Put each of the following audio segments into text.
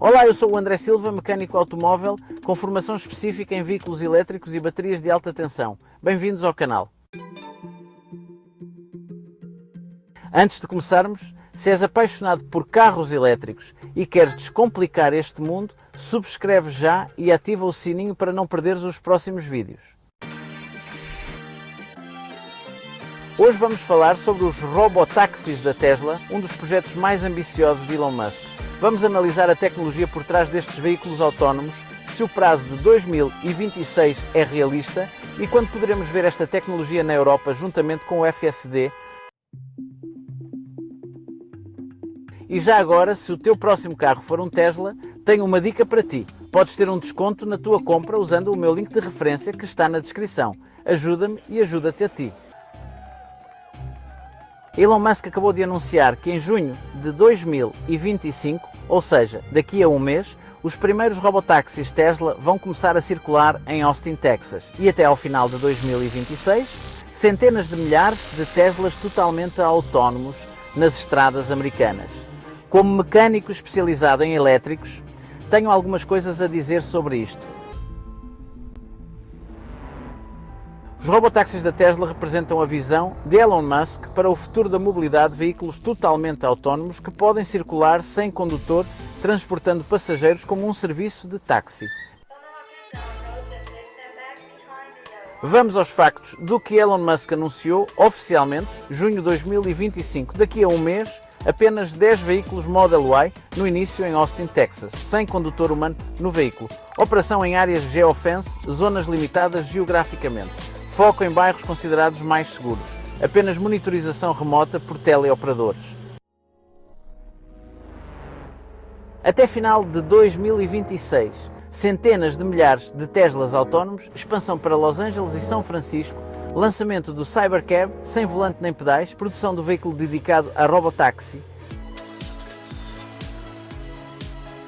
Olá, eu sou o André Silva, mecânico automóvel com formação específica em veículos elétricos e baterias de alta tensão. Bem-vindos ao canal. Antes de começarmos, se és apaixonado por carros elétricos e queres descomplicar este mundo, subscreve já e ativa o sininho para não perderes os próximos vídeos. Hoje vamos falar sobre os robotáxis da Tesla, um dos projetos mais ambiciosos de Elon Musk. Vamos analisar a tecnologia por trás destes veículos autónomos, se o prazo de 2026 é realista e quando poderemos ver esta tecnologia na Europa juntamente com o FSD. E já agora, se o teu próximo carro for um Tesla, tenho uma dica para ti. Podes ter um desconto na tua compra usando o meu link de referência que está na descrição. Ajuda-me e ajuda-te a ti. Elon Musk acabou de anunciar que em junho de 2025, ou seja, daqui a um mês, os primeiros robotáxis Tesla vão começar a circular em Austin, Texas. E até ao final de 2026, centenas de milhares de Teslas totalmente autónomos nas estradas americanas. Como mecânico especializado em elétricos, tenho algumas coisas a dizer sobre isto. Os robotáxis da Tesla representam a visão de Elon Musk para o futuro da mobilidade de veículos totalmente autónomos que podem circular sem condutor, transportando passageiros como um serviço de táxi. Vamos aos factos do que Elon Musk anunciou oficialmente, junho de 2025, daqui a um mês, apenas 10 veículos Model Y no início em Austin, Texas, sem condutor humano no veículo. Operação em áreas geofence, zonas limitadas geograficamente. Foco em bairros considerados mais seguros. Apenas monitorização remota por teleoperadores. Até final de 2026, centenas de milhares de Teslas autónomos, expansão para Los Angeles e São Francisco, lançamento do Cybercab, sem volante nem pedais, produção do veículo dedicado a robotáxi.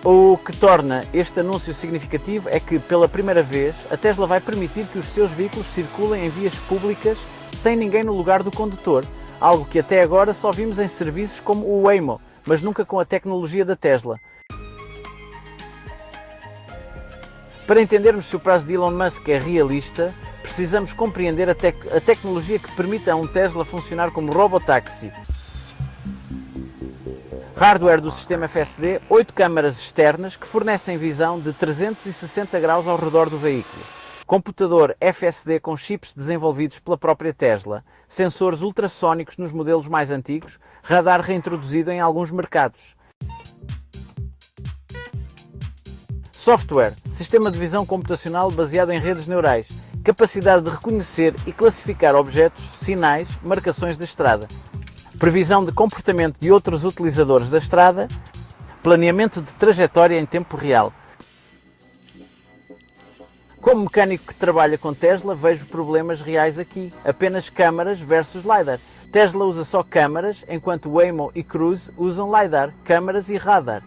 O que torna este anúncio significativo é que, pela primeira vez, a Tesla vai permitir que os seus veículos circulem em vias públicas sem ninguém no lugar do condutor, algo que até agora só vimos em serviços como o Waymo, mas nunca com a tecnologia da Tesla. Para entendermos se o prazo de Elon Musk é realista, precisamos compreender a tecnologia que permite a um Tesla funcionar como robotáxi. Hardware do sistema FSD, 8 câmaras externas que fornecem visão de 360 graus ao redor do veículo. Computador FSD com chips desenvolvidos pela própria Tesla, sensores ultrassónicos nos modelos mais antigos, radar reintroduzido em alguns mercados. Software, sistema de visão computacional baseado em redes neurais, capacidade de reconhecer e classificar objetos, sinais, marcações de estrada. Previsão de comportamento de outros utilizadores da estrada, planeamento de trajetória em tempo real. Como mecânico que trabalha com Tesla, vejo problemas reais aqui. Apenas câmaras versus LiDAR. Tesla usa só câmaras, enquanto Waymo e Cruise usam LiDAR, câmaras e radar.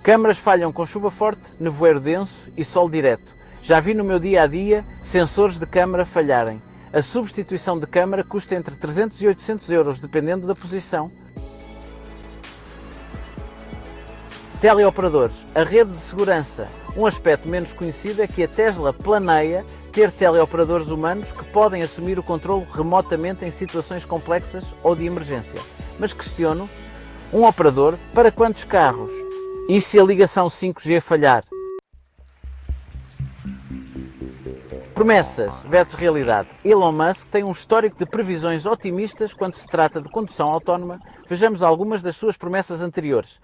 Câmaras falham com chuva forte, nevoeiro denso e sol direto. Já vi no meu dia a dia sensores de câmara falharem. A substituição de câmara custa entre 300 e 800 euros, dependendo da posição. Teleoperadores. A rede de segurança. Um aspecto menos conhecido é que a Tesla planeia ter teleoperadores humanos que podem assumir o controle remotamente em situações complexas ou de emergência. Mas questiono, um operador para quantos carros? E se a ligação 5G falhar? Promessas versus realidade. Elon Musk tem um histórico de previsões otimistas quando se trata de condução autónoma. Vejamos algumas das suas promessas anteriores.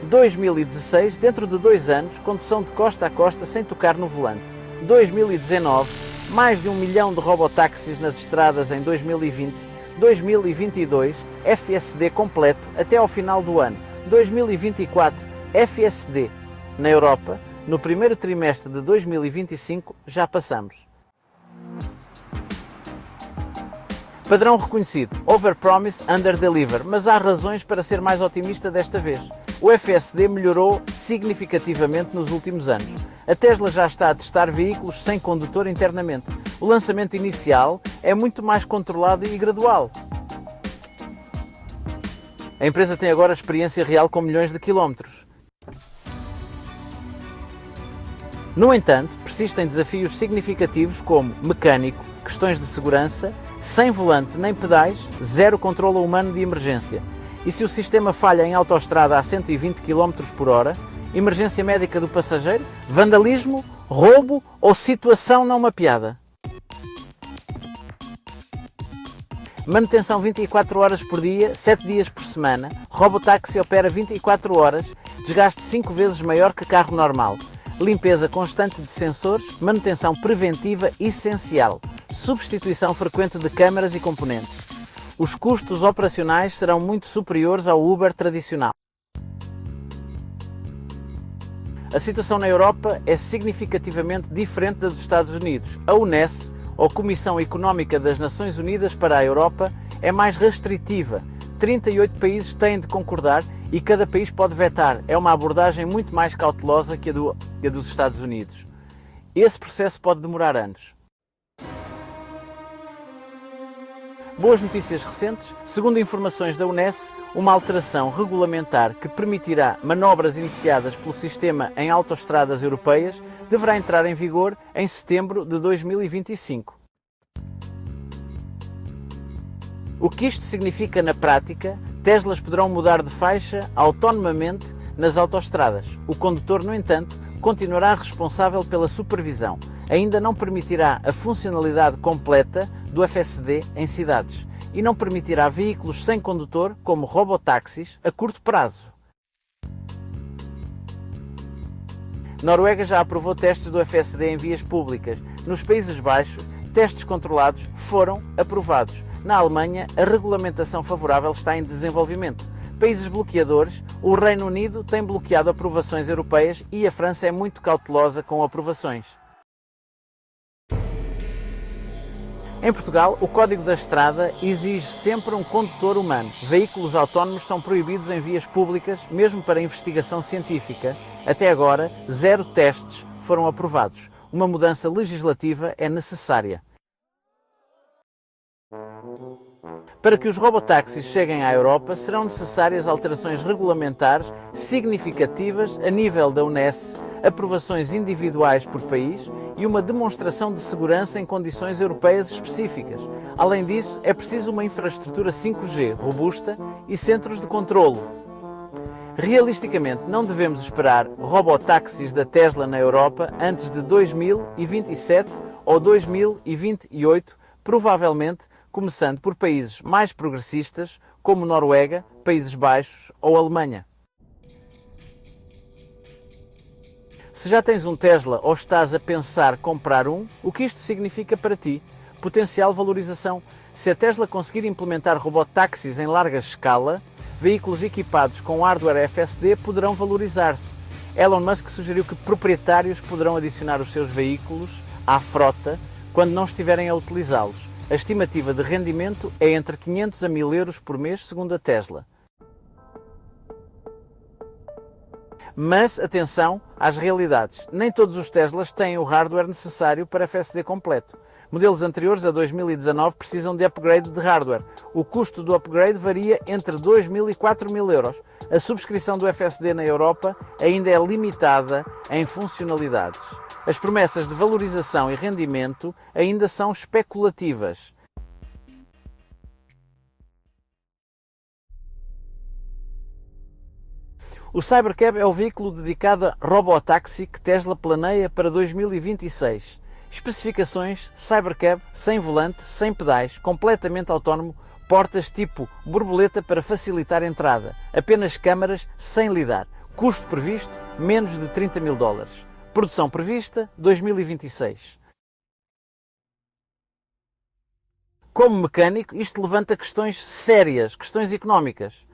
2016, dentro de 2 anos, condução de costa a costa sem tocar no volante. 2019, mais de 1 milhão de robotáxis nas estradas em 2020. 2022, FSD completo até ao final do ano. 2024, FSD na Europa. No primeiro trimestre de 2025 já passamos. Padrão reconhecido, overpromise, underdeliver, mas há razões para ser mais otimista desta vez. O FSD melhorou significativamente nos últimos anos. A Tesla já está a testar veículos sem condutor internamente. O lançamento inicial é muito mais controlado e gradual. A empresa tem agora experiência real com milhões de quilómetros. No entanto, persistem desafios significativos como mecânico, questões de segurança, sem volante nem pedais, zero controle humano de emergência. E se o sistema falha em autoestrada a 120 km por hora, emergência médica do passageiro, vandalismo, roubo ou situação não mapeada. Manutenção 24 horas por dia, 7 dias por semana, robotáxi opera 24 horas, desgaste 5 vezes maior que carro normal. Limpeza constante de sensores, manutenção preventiva essencial, substituição frequente de câmaras e componentes. Os custos operacionais serão muito superiores ao Uber tradicional. A situação na Europa é significativamente diferente da dos Estados Unidos. A UNES, ou Comissão Económica das Nações Unidas para a Europa, é mais restritiva. 38 países têm de concordar e cada país pode vetar. É uma abordagem muito mais cautelosa que a dos Estados Unidos. Esse processo pode demorar anos. Boas notícias recentes. Segundo informações da UNES, uma alteração regulamentar que permitirá manobras iniciadas pelo sistema em autoestradas europeias deverá entrar em vigor em setembro de 2025. O que isto significa na prática? Teslas poderão mudar de faixa autonomamente nas autoestradas. O condutor, no entanto, continuará responsável pela supervisão. Ainda não permitirá a funcionalidade completa do FSD em cidades e não permitirá veículos sem condutor, como robotáxis, a curto prazo. Noruega já aprovou testes do FSD em vias públicas. Nos Países Baixos, testes controlados foram aprovados. Na Alemanha, a regulamentação favorável está em desenvolvimento. Países bloqueadores, o Reino Unido tem bloqueado aprovações europeias e a França é muito cautelosa com aprovações. Em Portugal, o Código da Estrada exige sempre um condutor humano. Veículos autónomos são proibidos em vias públicas, mesmo para investigação científica. Até agora, 0 testes foram aprovados. Uma mudança legislativa é necessária. Para que os robotáxis cheguem à Europa, serão necessárias alterações regulamentares significativas a nível da UNES, aprovações individuais por país e uma demonstração de segurança em condições europeias específicas. Além disso, é preciso uma infraestrutura 5G robusta e centros de controlo. Realisticamente, não devemos esperar robotáxis da Tesla na Europa antes de 2027 ou 2028, provavelmente começando por países mais progressistas como Noruega, Países Baixos ou Alemanha. Se já tens um Tesla ou estás a pensar comprar um, o que isto significa para ti? Potencial valorização. Se a Tesla conseguir implementar robotáxis em larga escala, veículos equipados com hardware FSD poderão valorizar-se. Elon Musk sugeriu que proprietários poderão adicionar os seus veículos à frota quando não estiverem a utilizá-los. A estimativa de rendimento é entre 500 a 1000 euros por mês, segundo a Tesla. Mas atenção às realidades. Nem todos os Teslas têm o hardware necessário para FSD completo. Modelos anteriores a 2019 precisam de upgrade de hardware. O custo do upgrade varia entre 2.000 e 4.000 euros. A subscrição do FSD na Europa ainda é limitada em funcionalidades. As promessas de valorização e rendimento ainda são especulativas. O Cybercab é o veículo dedicado a robotáxi que Tesla planeia para 2026. Especificações: Cybercab sem volante, sem pedais, completamente autónomo, portas tipo borboleta para facilitar a entrada, apenas câmaras sem lidar. Custo previsto: menos de 30.000 dólares. Produção prevista: 2026. Como mecânico, isto levanta questões sérias, questões económicas.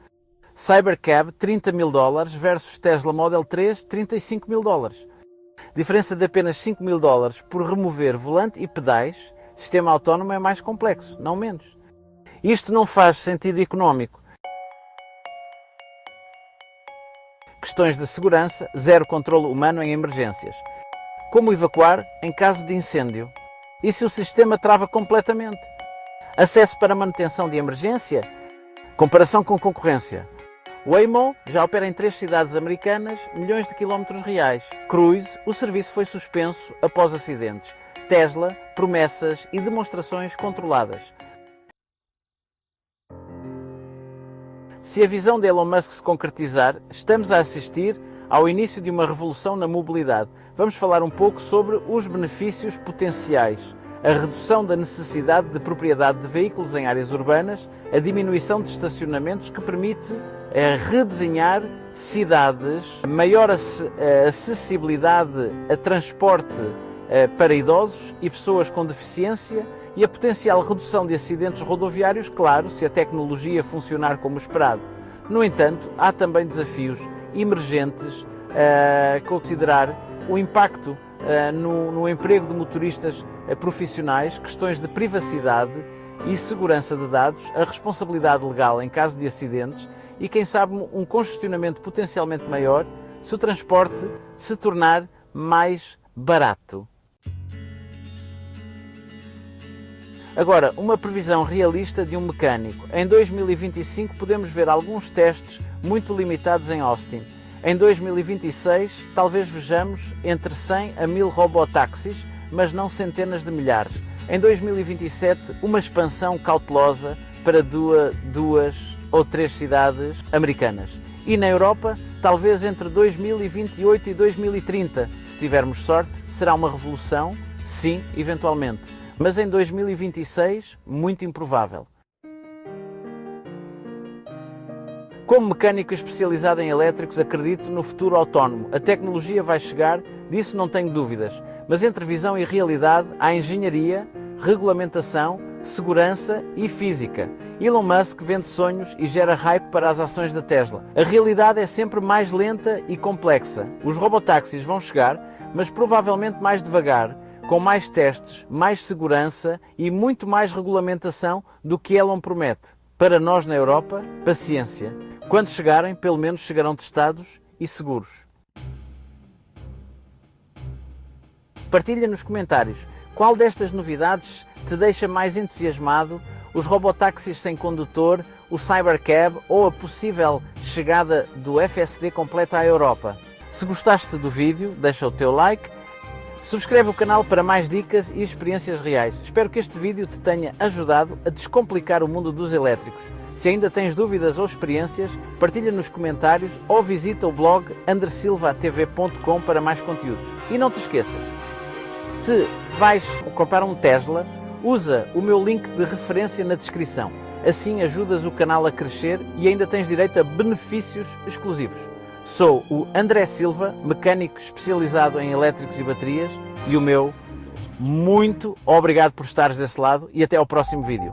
Cybercab, 30.000 dólares versus Tesla Model 3, 35.000 dólares. Diferença de apenas 5.000 dólares por remover volante e pedais. Sistema autónomo é mais complexo, não menos. Isto não faz sentido económico. Questões de segurança, zero controle humano em emergências. Como evacuar em caso de incêndio? E se o sistema trava completamente? Acesso para manutenção de emergência? Comparação com concorrência. Waymo já opera em 3 cidades americanas, milhões de quilómetros reais. Cruise, o serviço foi suspenso após acidentes. Tesla, promessas e demonstrações controladas. Se a visão de Elon Musk se concretizar, estamos a assistir ao início de uma revolução na mobilidade. Vamos falar um pouco sobre os benefícios potenciais. A redução da necessidade de propriedade de veículos em áreas urbanas, a diminuição de estacionamentos que permite redesenhar cidades, maior acessibilidade a transporte para idosos e pessoas com deficiência e a potencial redução de acidentes rodoviários, claro, se a tecnologia funcionar como esperado. No entanto, há também desafios emergentes a considerar: o impacto no emprego de motoristas profissionais, questões de privacidade e segurança de dados, a responsabilidade legal em caso de acidentes e, quem sabe, um congestionamento potencialmente maior se o transporte se tornar mais barato. Agora, uma previsão realista de um mecânico. Em 2025 podemos ver alguns testes muito limitados em Austin. Em 2026 talvez vejamos entre 100 a 1000 robotáxis, mas não centenas de milhares. Em 2027 uma expansão cautelosa para 2 ou 3 cidades americanas. E na Europa, talvez entre 2028 e 2030. Se tivermos sorte, será uma revolução, sim, eventualmente. Mas em 2026, muito improvável. Como mecânico especializado em elétricos, acredito no futuro autónomo. A tecnologia vai chegar, disso não tenho dúvidas. Mas entre visão e realidade há engenharia, regulamentação, segurança e física. Elon Musk vende sonhos e gera hype para as ações da Tesla. A realidade é sempre mais lenta e complexa. Os robotáxis vão chegar, mas provavelmente mais devagar, com mais testes, mais segurança e muito mais regulamentação do que Elon promete. Para nós na Europa, paciência. Quando chegarem, pelo menos chegarão testados e seguros. Partilha nos comentários qual destas novidades te deixa mais entusiasmado: os robotáxis sem condutor, o Cybercab ou a possível chegada do FSD completo à Europa. Se gostaste do vídeo, deixa o teu like. Subscreve o canal para mais dicas e experiências reais. Espero que este vídeo te tenha ajudado a descomplicar o mundo dos elétricos. Se ainda tens dúvidas ou experiências, partilha nos comentários ou visita o blog andresilvatv.com para mais conteúdos. E não te esqueças, se vais comprar um Tesla, usa o meu link de referência na descrição. Assim ajudas o canal a crescer e ainda tens direito a benefícios exclusivos. Sou o André Silva, mecânico especializado em elétricos e baterias, e o meu muito obrigado por estares desse lado e até ao próximo vídeo.